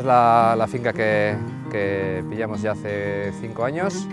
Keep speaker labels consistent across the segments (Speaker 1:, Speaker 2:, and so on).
Speaker 1: la finca que pillamos ya hace 5 años.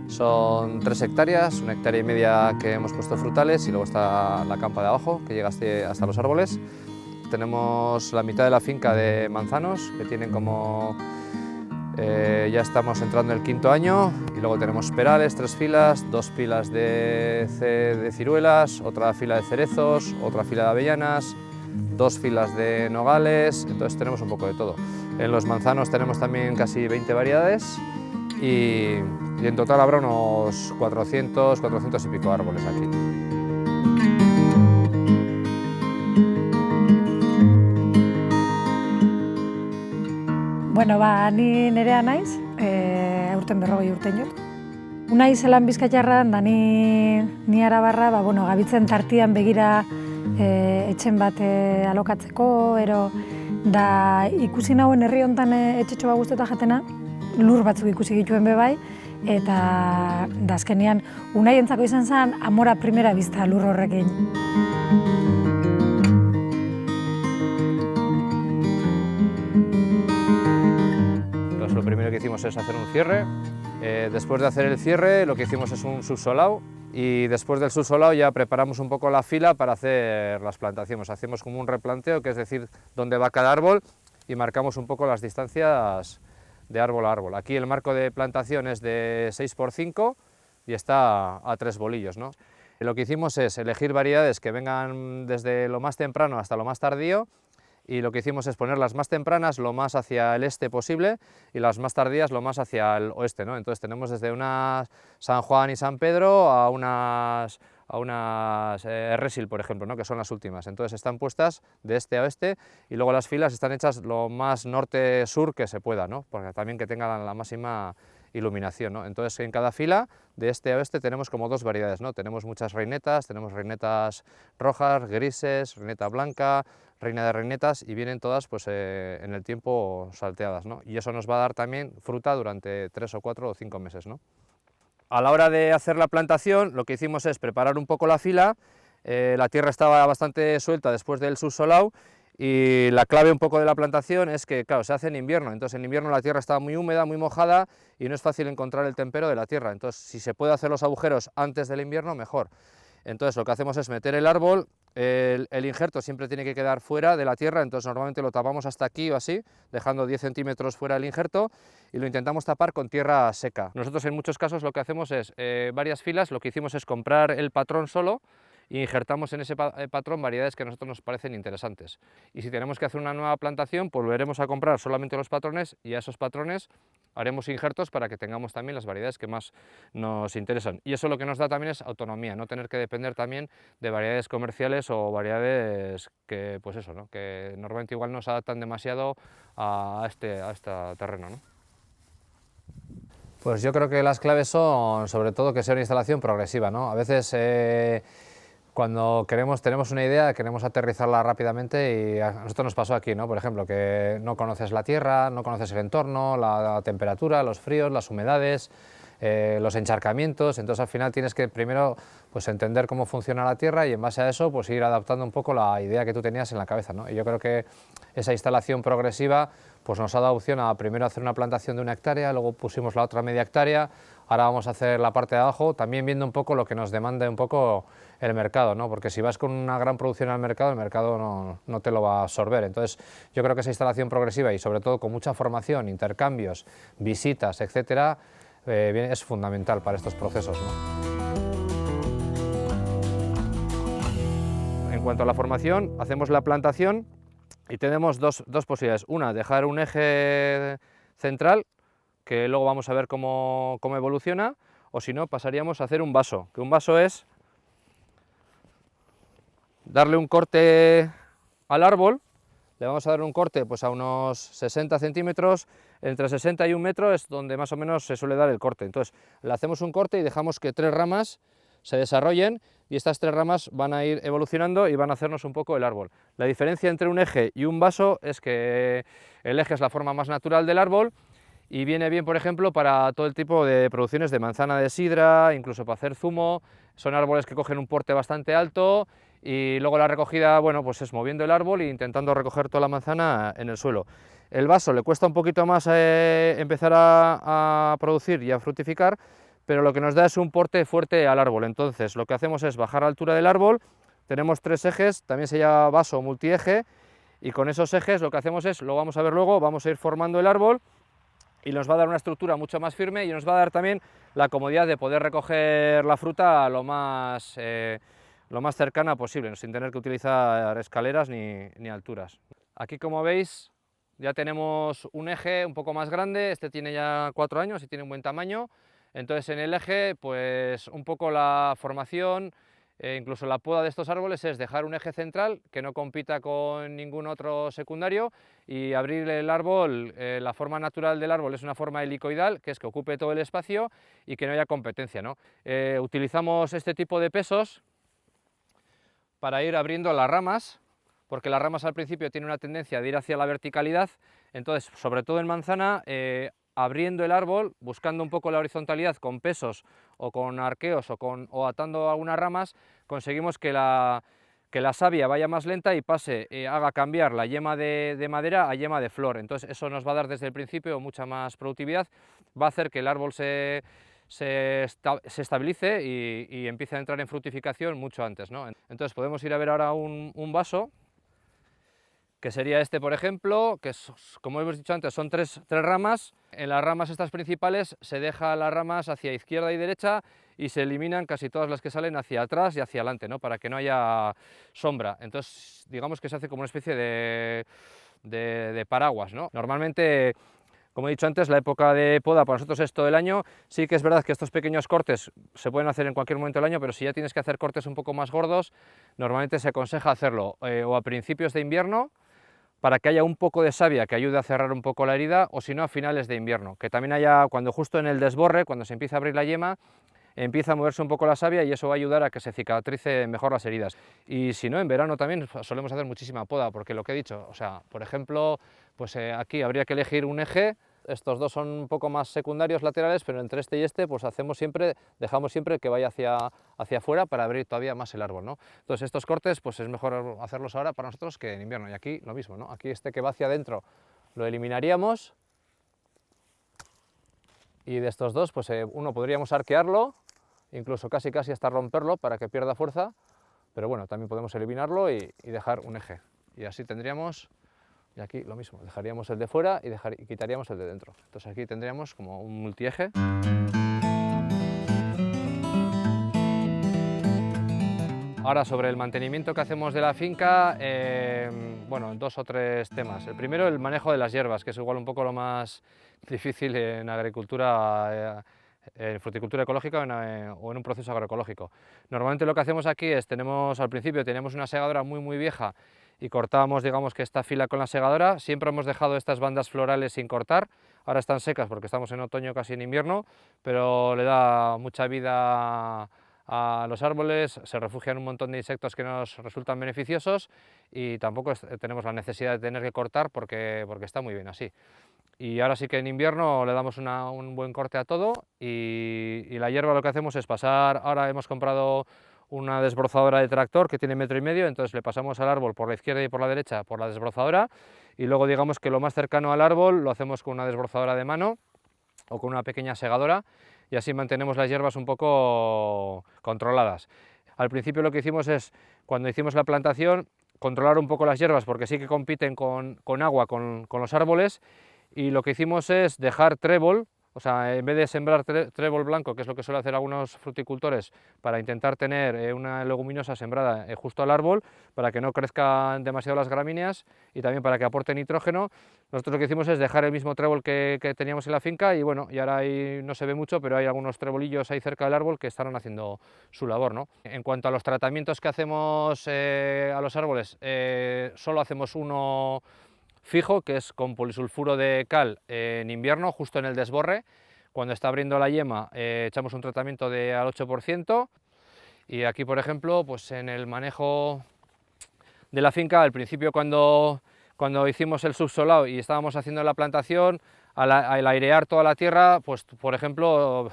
Speaker 1: Son 3 hectáreas, 1,5 hectáreas que hemos puesto frutales y luego está la campa de abajo que llega hasta los árboles. Tenemos la mitad de la finca de manzanos que tienen como... ya estamos entrando en el 5.º año y luego tenemos perales, 3 filas, 2 filas de ciruelas, otra fila de cerezos, otra fila de avellanas, 2 filas de nogales, entonces tenemos un poco de todo. En los manzanos tenemos también casi 20 variedades y en total habrá unos 400 y pico árboles aquí.
Speaker 2: Bueno, ni nerea naiz, aurten 40 urte jot. Unai zelan Bizkaitarran da ni arabarra, gabitzen tartian begira etxen bat alokatzeko, da ikusi nauen herri hontan etxetxo bat guztetan jatena, lur batzuk ikusi gituen bebai, eta azkenean Unai entzako izan zen amora primera vista lur horrekin.
Speaker 1: Lo primero que hicimos es hacer un cierre. Después de hacer el cierre, lo que hicimos es un subsolado y después del subsolado ya preparamos un poco la fila para hacer las plantaciones. Hacemos como un replanteo, que es decir, dónde va cada árbol y marcamos un poco las distancias de árbol a árbol. Aquí el marco de plantación es de 6×5 y está a 3 bolillos, ¿no? Lo que hicimos es elegir variedades que vengan desde lo más temprano hasta lo más tardío, y lo que hicimos es poner las más tempranas lo más hacia el este posible y las más tardías lo más hacia el oeste, ¿no? Entonces tenemos desde unas San Juan y San Pedro a unas Erresil, por ejemplo, ¿no? Que son las últimas. Entonces están puestas de este a oeste y luego las filas están hechas lo más norte-sur que se pueda, ¿no? Porque también que tengan la máxima iluminación, ¿no? Entonces en cada fila de este a oeste tenemos como 2 variedades, ¿no? Tenemos muchas reinetas, tenemos reinetas rojas, grises, reineta blanca, reina de reinetas, y vienen todas pues, en el tiempo salteadas, ¿no? Y eso nos va a dar también fruta durante 3 o 4 o 5 meses, ¿no? A la hora de hacer la plantación, lo que hicimos es preparar un poco la fila. La tierra estaba bastante suelta después del subsolado, y la clave un poco de la plantación es que, claro, se hace en invierno. Entonces en invierno la tierra está muy húmeda, muy mojada y no es fácil encontrar el tempero de la tierra. Entonces si se puede hacer los agujeros antes del invierno, mejor. Entonces lo que hacemos es meter el árbol, el injerto siempre tiene que quedar fuera de la tierra, entonces normalmente lo tapamos hasta aquí o así, dejando 10 centímetros fuera del injerto, y lo intentamos tapar con tierra seca. Nosotros en muchos casos lo que hacemos es varias filas, lo que hicimos es comprar el patrón solo y injertamos en ese patrón variedades que a nosotros nos parecen interesantes. Y si tenemos que hacer una nueva plantación, pues volveremos a comprar solamente los patrones, y a esos patrones haremos injertos para que tengamos también las variedades que más nos interesan. Y eso lo que nos da también es autonomía, no tener que depender también de variedades comerciales o variedades que, pues eso, ¿no? Que normalmente igual no se adaptan demasiado a este terreno, ¿no? Pues yo creo que las claves son sobre todo que sea una instalación progresiva, ¿no? A veces cuando tenemos una idea, queremos aterrizarla rápidamente, y a nosotros nos pasó aquí, ¿no? Por ejemplo, que no conoces la tierra, no conoces el entorno, la temperatura, los fríos, las humedades, los encharcamientos. Entonces al final tienes que primero pues, entender cómo funciona la tierra, y en base a eso pues, ir adaptando un poco la idea que tú tenías en la cabeza, ¿no? Y yo creo que esa instalación progresiva pues, nos ha dado opción a primero hacer una plantación de 1 hectárea, luego pusimos la otra media hectárea, ahora vamos a hacer la parte de abajo, también viendo un poco lo que nos demanda un poco el mercado, ¿no? Porque si vas con una gran producción al mercado, el mercado no te lo va a absorber. Entonces yo creo que esa instalación progresiva, y sobre todo con mucha formación, intercambios, visitas, etcétera, es fundamental para estos procesos, ¿no? En cuanto a la formación, hacemos la plantación y tenemos dos posibilidades. Una, dejar un eje central, que luego vamos a ver cómo evoluciona, o si no, pasaríamos a hacer un vaso, que un vaso es darle un corte al árbol. Le vamos a dar un corte pues, a unos 60 centímetros, entre 60 y 1 metro es donde más o menos se suele dar el corte. Entonces le hacemos un corte y dejamos que 3 ramas se desarrollen, y estas 3 ramas van a ir evolucionando y van a hacernos un poco el árbol. La diferencia entre un eje y un vaso es que el eje es la forma más natural del árbol, y viene bien, por ejemplo, para todo el tipo de producciones de manzana de sidra, incluso para hacer zumo. Son árboles que cogen un porte bastante alto y luego la recogida, bueno, pues es moviendo el árbol e intentando recoger toda la manzana en el suelo. El vaso le cuesta un poquito más empezar a producir y a fructificar, pero lo que nos da es un porte fuerte al árbol. Entonces lo que hacemos es bajar la altura del árbol, tenemos 3 ejes, también se llama vaso multieje, y con esos ejes lo que hacemos es, lo vamos a ver luego, vamos a ir formando el árbol y nos va a dar una estructura mucho más firme y nos va a dar también la comodidad de poder recoger la fruta lo más cercana posible, sin tener que utilizar escaleras ni alturas. Aquí, como veis, ya tenemos un eje un poco más grande, este tiene ya 4 años y tiene un buen tamaño. Entonces en el eje, pues un poco la formación, incluso la poda de estos árboles es dejar un eje central que no compita con ningún otro secundario y abrir el árbol. La forma natural del árbol es una forma helicoidal, que es que ocupe todo el espacio y que no haya competencia, ¿no? Utilizamos este tipo de pesos para ir abriendo las ramas, porque las ramas al principio tienen una tendencia de ir hacia la verticalidad. Entonces, sobre todo en manzana, abriendo el árbol, buscando un poco la horizontalidad con pesos o con arqueos o atando algunas ramas, conseguimos que la savia vaya más lenta y haga cambiar la yema de madera a yema de flor. Entonces eso nos va a dar desde el principio mucha más productividad, va a hacer que el árbol se estabilice y empiece a entrar en fructificación mucho antes, ¿no? Entonces podemos ir a ver ahora un vaso, que sería este, por ejemplo, que como hemos dicho antes, son tres ramas. En las ramas estas principales se deja las ramas hacia izquierda y derecha y se eliminan casi todas las que salen hacia atrás y hacia adelante, ¿no? Para que no haya sombra. Entonces, digamos que se hace como una especie de paraguas, ¿no? Normalmente, como he dicho antes, la época de poda para nosotros es todo el año. Sí que es verdad que estos pequeños cortes se pueden hacer en cualquier momento del año, pero si ya tienes que hacer cortes un poco más gordos, normalmente se aconseja hacerlo o a principios de invierno, para que haya un poco de savia que ayude a cerrar un poco la herida, o si no a finales de invierno, que también haya, cuando justo en el desborre, cuando se empieza a abrir la yema, empieza a moverse un poco la savia y eso va a ayudar a que se cicatrice mejor las heridas. Y si no, en verano también solemos hacer muchísima poda, porque lo que he dicho, o sea, por ejemplo, pues aquí habría que elegir un eje. Estos dos son un poco más secundarios laterales, pero entre este y este pues dejamos siempre que vaya hacia afuera para abrir todavía más el árbol, ¿no? Entonces estos cortes pues es mejor hacerlos ahora para nosotros que en invierno, y aquí lo mismo, ¿no? Aquí este que va hacia adentro lo eliminaríamos, y de estos dos pues uno podríamos arquearlo, incluso casi hasta romperlo para que pierda fuerza, pero bueno, también podemos eliminarlo y dejar un eje, y así tendríamos. Y aquí lo mismo, dejaríamos el de fuera y quitaríamos el de dentro. Entonces aquí tendríamos como un multieje. Ahora, sobre el mantenimiento que hacemos de la finca, bueno, 2 o 3 temas. El primero, el manejo de las hierbas, que es igual un poco lo más difícil en agricultura, en fruticultura ecológica o en un proceso agroecológico. Normalmente lo que hacemos aquí es, al principio teníamos una segadora muy vieja y cortábamos, digamos, que esta fila con la segadora. Siempre hemos dejado estas bandas florales sin cortar, ahora están secas porque estamos en otoño, casi en invierno, pero le da mucha vida a los árboles, se refugian un montón de insectos que nos resultan beneficiosos y tampoco tenemos la necesidad de tener que cortar porque está muy bien así. Y ahora sí que en invierno le damos un buen corte a todo y la hierba lo que hacemos es pasar. Ahora hemos comprado una desbrozadora de tractor que tiene 1,5 metros, entonces le pasamos al árbol por la izquierda y por la derecha por la desbrozadora, y luego digamos que lo más cercano al árbol lo hacemos con una desbrozadora de mano o con una pequeña segadora, y así mantenemos las hierbas un poco controladas. Al principio lo que hicimos es, cuando hicimos la plantación, controlar un poco las hierbas porque sí que compiten con agua con los árboles, y lo que hicimos es dejar trébol. O sea, en vez de sembrar trébol blanco, que es lo que suelen hacer algunos fruticultores, para intentar tener una leguminosa sembrada justo al árbol, para que no crezcan demasiado las gramíneas y también para que aporte nitrógeno, nosotros lo que hicimos es dejar el mismo trébol que teníamos en la finca, y bueno, y ahora ahí no se ve mucho, pero hay algunos trebolillos ahí cerca del árbol que estarán haciendo su labor, ¿no? En cuanto a los tratamientos que hacemos a los árboles, solo hacemos uno fijo, que es con polisulfuro de cal en invierno, justo en el desborre. Cuando está abriendo la yema echamos un tratamiento al 8%, y aquí, por ejemplo, pues en el manejo de la finca, al principio cuando cuando hicimos el subsolado y estábamos haciendo la plantación, al airear toda la tierra, pues por ejemplo,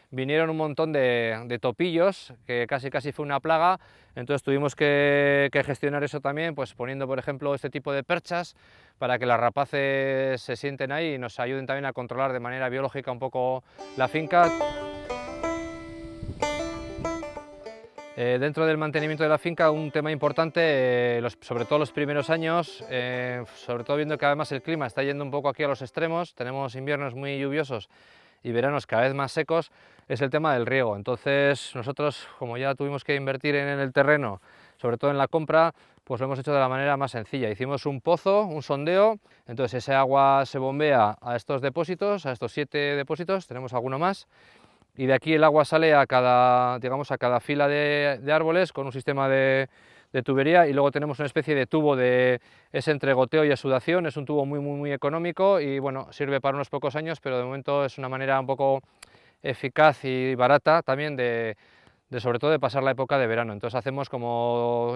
Speaker 1: vinieron un montón de topillos, que casi fue una plaga, entonces tuvimos que gestionar eso también, pues poniendo por ejemplo este tipo de perchas para que las rapaces se sienten ahí y nos ayuden también a controlar de manera biológica un poco la finca. Dentro del mantenimiento de la finca, un tema importante, sobre todo los primeros años, sobre todo viendo que además el clima está yendo un poco aquí a los extremos, tenemos inviernos muy lluviosos y veranos cada vez más secos, es el tema del riego. Entonces nosotros, como ya tuvimos que invertir en el terreno, sobre todo en la compra, pues lo hemos hecho de la manera más sencilla. Hicimos un pozo, un sondeo, entonces ese agua se bombea a estos depósitos, a estos 7 depósitos, tenemos alguno más, y de aquí el agua sale a cada, digamos, a cada fila de árboles con un sistema de tubería, y luego tenemos una especie de tubo es entre goteo y exudación, es un tubo muy económico y bueno, sirve para unos pocos años, pero de momento es una manera un poco eficaz y barata también sobre todo de pasar la época de verano. Entonces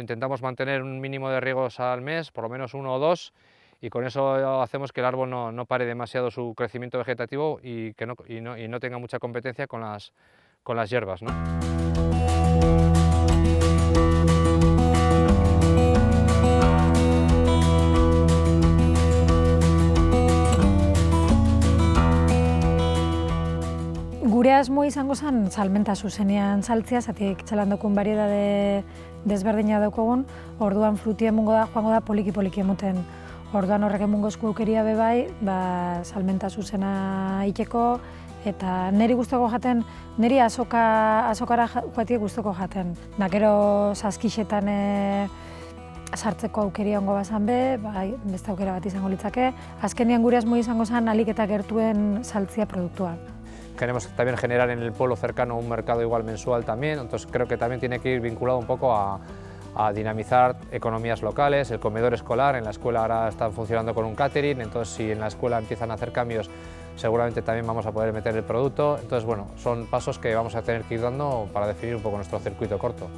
Speaker 1: intentamos mantener un mínimo de riegos al mes, por lo menos 1 o 2, y con eso hacemos que el árbol no pare demasiado su crecimiento vegetativo y no tenga mucha competencia con las hierbas, ¿no?
Speaker 2: Gure asmo izango zen salmenta zuzenean saltzea, zatik txalandokun bariedade desberdina daukagun, orduan frutia joango da poliki emoten. Orduan horrek emungo esku aukeria bebai, salmenta zuzena iteko, eta niri gustoko jaten, niri azokara joatie gustoko jaten. Da gero saskixetan sartzeko aukeria ongo bazan beste aukera bat izango litzake. Azkenean gure asmo izango zen alik eta gertuen saltzia produktua.
Speaker 1: Queremos también generar en el pueblo cercano un mercado igual mensual también, entonces creo que también tiene que ir vinculado un poco a dinamizar economías locales. El comedor escolar, en la escuela ahora están funcionando con un catering, entonces si en la escuela empiezan a hacer cambios, seguramente también vamos a poder meter el producto. Entonces bueno, son pasos que vamos a tener que ir dando para definir un poco nuestro circuito corto.